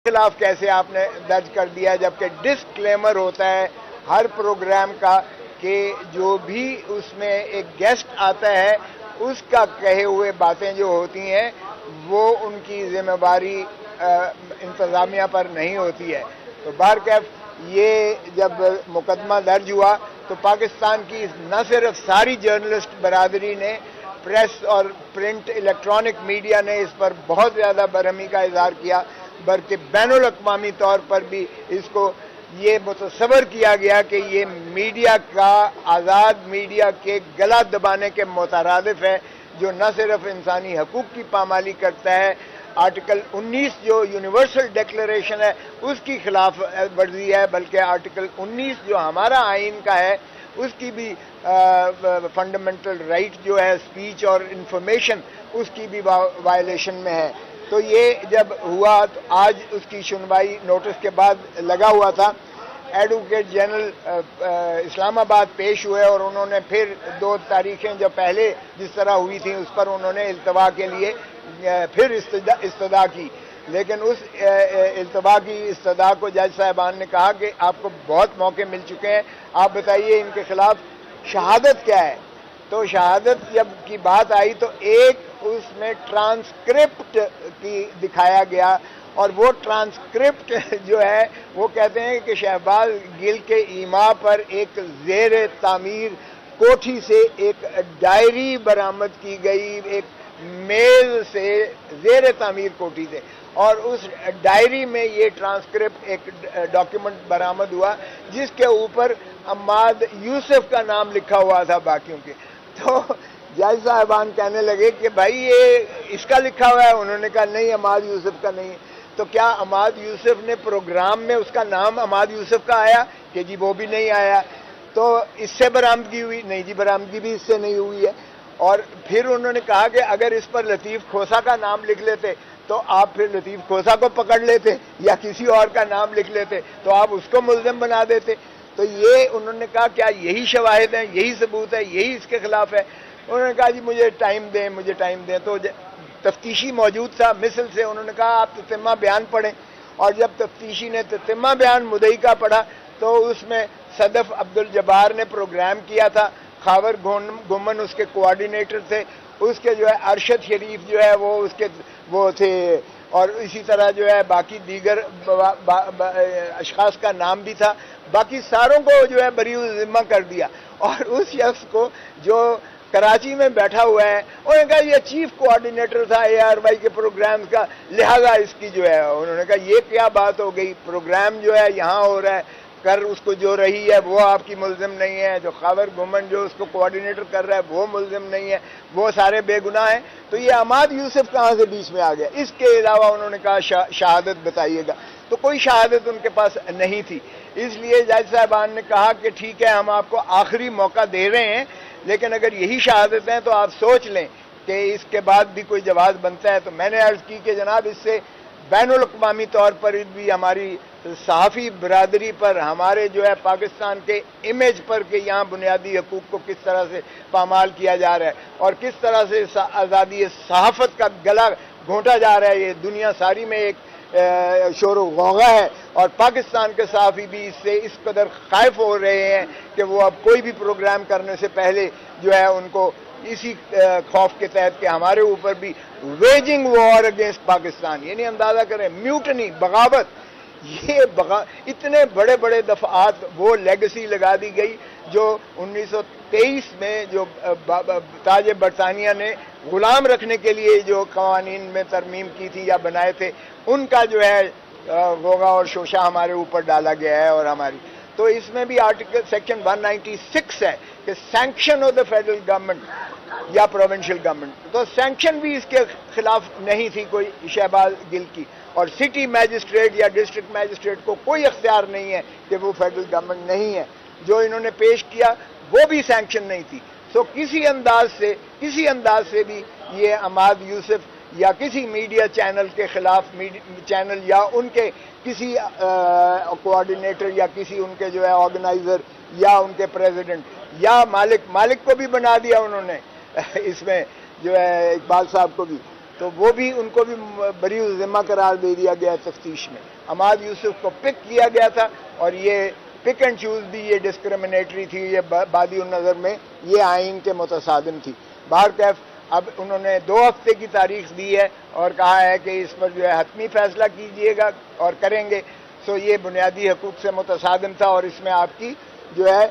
خلاف کیسے آپ نے درج کر دیا جبکہ ڈسکلیمر ہوتا ہے ہر پروگرام کا کہ جو بھی اس میں ایک گیسٹ آتا ہے اس کا کہے ہوئے باتیں جو ہوتی ہیں وہ ان کی ذمہ داری انتظامیہ پر نہیں ہوتی ہے. تو بہرکیف یہ جب مقدمہ درج ہوا تو پاکستان کی نہ صرف ساری جرنلسٹ برادری نے، پریس اور پرنٹ الیکٹرانک میڈیا نے اس پر بہت زیادہ برہمی کا اظہار کیا، بلکہ بین الاقوامی طور پر بھی اس کو یہ متصور کیا گیا کہ یہ میڈیا کا، آزاد میڈیا کے گلا دبانے کے مترادف ہے، جو نہ صرف انسانی حقوق کی پامالی کرتا ہے، آرٹیکل 19 جو یونیورسل ڈیکلریشن ہے اس کی خلاف ورزی ہے، بلکہ آرٹیکل 19 جو ہمارا آئین کا ہے اس کی بھی فنڈامنٹل رائٹ جو ہے اسپیچ اور انفارمیشن اس کی بھی وائلیشن میں ہے. تو یہ جب ہوا تو آج اس کی سنوائی نوٹس کے بعد لگا ہوا تھا. ایڈوکیٹ جنرل اسلام آباد پیش ہوئے اور انہوں نے پھر 2 تاریخیں جو پہلے جس طرح ہوئی تھیں اس پر انہوں نے التوا کے لیے پھر استدعا کی، لیکن اس التوا کی استدعا کو جج صاحبان نے کہا کہ آپ کو بہت موقع مل چکے ہیں، آپ بتائیے ان کے خلاف شہادت کیا ہے. تو شہادت جب کی بات آئی تو ایک اس میں ٹرانسکرپٹ کی دکھایا گیا، اور وہ ٹرانسکرپٹ جو ہے وہ کہتے ہیں کہ شہباز گل کے ایما پر ایک زیر تعمیر کوٹھی سے ایک ڈائری برآمد کی گئی، ایک میز سے زیر تعمیر کوٹھی سے، اور اس ڈائری میں یہ ٹرانسکرپٹ ایک ڈاکیومنٹ برآمد ہوا جس کے اوپر عماد یوسف کا نام لکھا ہوا تھا باقیوں کے. تو جج صاحبان کہنے لگے کہ بھائی یہ اس کا لکھا ہوا ہے، انہوں نے کہا نہیں عماد یوسف کا نہیں. تو کیا عماد یوسف نے پروگرام میں اس کا نام عماد یوسف کا آیا؟ کہ جی وہ بھی نہیں آیا. تو اس سے برآمدگی ہوئی؟ نہیں جی برآمدگی بھی اس سے نہیں ہوئی ہے. اور پھر انہوں نے کہا کہ اگر اس پر لطیف کھوسا کا نام لکھ لیتے تو آپ پھر لطیف کھوسا کو پکڑ لیتے، یا کسی اور کا نام لکھ لیتے تو آپ اس کو ملزم بنا دیتے. تو یہ انہوں نے کہا کیا یہی شواہد ہیں، یہی ثبوت ہے، یہی اس کے خلاف ہے؟ انہوں نے کہا جی مجھے ٹائم دیں، مجھے ٹائم دیں. تو تفتیشی موجود تھا مثل سے، انہوں نے کہا آپ تتمہ بیان پڑھیں. اور جب تفتیشی نے تتمہ بیان مدعی کا پڑھا تو اس میں صدف عبدالجبار نے پروگرام کیا تھا، خاور گھمن اس کے کوآرڈینیٹر تھے، اس کے جو ہے ارشد شریف جو ہے وہ اس کے وہ تھے، اور اسی طرح جو ہے باقی دیگر اشخاص کا نام بھی تھا. باقی ساروں کو جو ہے بری ذمہ کر دیا، اور اس شخص کو جو کراچی میں بیٹھا ہوا ہے انہوں نے کہا یہ چیف کوآرڈینیٹر تھا ARY کے پروگرامز کا، لہذا اس کی جو ہے انہوں نے کہا یہ کیا بات ہو گئی، پروگرام جو ہے یہاں ہو رہا ہے، کر اس کو جو رہی ہے وہ آپ کی ملزم نہیں ہے، جو خاور گھمن جو اس کو کوآرڈینیٹر کر رہا ہے وہ ملزم نہیں ہے، وہ سارے بے گناہ ہیں. تو یہ عماد یوسف کہاں سے بیچ میں آ گیا؟ اس کے علاوہ انہوں نے کہا شہادت بتائیے گا. تو کوئی شہادت ان کے پاس نہیں تھی. اس لیے جج صاحبان نے کہا کہ ٹھیک ہے ہم آپ کو آخری موقع دے رہے ہیں، لیکن اگر یہی شہادت ہیں تو آپ سوچ لیں کہ اس کے بعد بھی کوئی جواز بنتا ہے. تو میں نے عرض کی کہ جناب اس سے بین الاقوامی طور پر بھی ہماری صحافی برادری پر، ہمارے جو ہے پاکستان کے امیج پر کہ یہاں بنیادی حقوق کو کس طرح سے پامال کیا جا رہا ہے اور کس طرح سے آزادی صحافت کا گلا گھونٹا جا رہا ہے، یہ دنیا ساری میں ایک شور و غوغا ہے. اور پاکستان کے صحافی بھی اس سے اس قدر خائف ہو رہے ہیں کہ وہ اب کوئی بھی پروگرام کرنے سے پہلے جو ہے ان کو اسی خوف کے تحت کہ ہمارے اوپر بھی ویجنگ وار اگینسٹ پاکستان، یعنی اندازہ کریں میوٹنی، بغاوت. یہ اتنے بڑے بڑے دفعات وہ لیگسی لگا دی گئی جو 1923 میں جو تاج برطانیہ نے غلام رکھنے کے لیے جو قوانین میں ترمیم کی تھی یا بنائے تھے، ان کا جو ہے غوغا اور شوشہ ہمارے اوپر ڈالا گیا ہے. اور ہماری تو اس میں بھی آرٹیکل سیکشن 196 ہے کہ sanction of the federal government یا پروونشل گورنمنٹ. تو سینکشن بھی اس کے خلاف نہیں تھی کوئی شہباز گل کی، اور سٹی میجسٹریٹ یا ڈسٹرکٹ میجسٹریٹ کو کوئی اختیار نہیں ہے کہ وہ فیڈرل گورنمنٹ نہیں ہے. جو انہوں نے پیش کیا وہ بھی سینکشن نہیں تھی. سو کسی انداز سے بھی یہ عماد یوسف یا کسی میڈیا چینل کے خلاف چینل یا ان کے کسی کوآرڈینیٹر یا کسی ان کے جو ہے آرگنائزر یا ان کے پریزیڈنٹ یا مالک کو بھی بنا دیا انہوں نے اس میں جو ہے اقبال صاحب کو بھی. تو وہ بھی ان کو بھی بری ذمہ قرار دے دیا گیا تفتیش میں. عماد یوسف کو پک کیا گیا تھا اور یہ پک اینڈ چوز بھی یہ ڈسکرمنیٹری تھی, یہ بادی النظر میں یہ آئین کے متصادم تھی. بہرکیف اب انہوں نے 2 ہفتے کی تاریخ دی ہے اور کہا ہے کہ اس پر جو ہے حتمی فیصلہ کیجئے گا اور کریں گے. سو یہ بنیادی حقوق سے متصادم تھا اور اس میں آپ کی جو ہے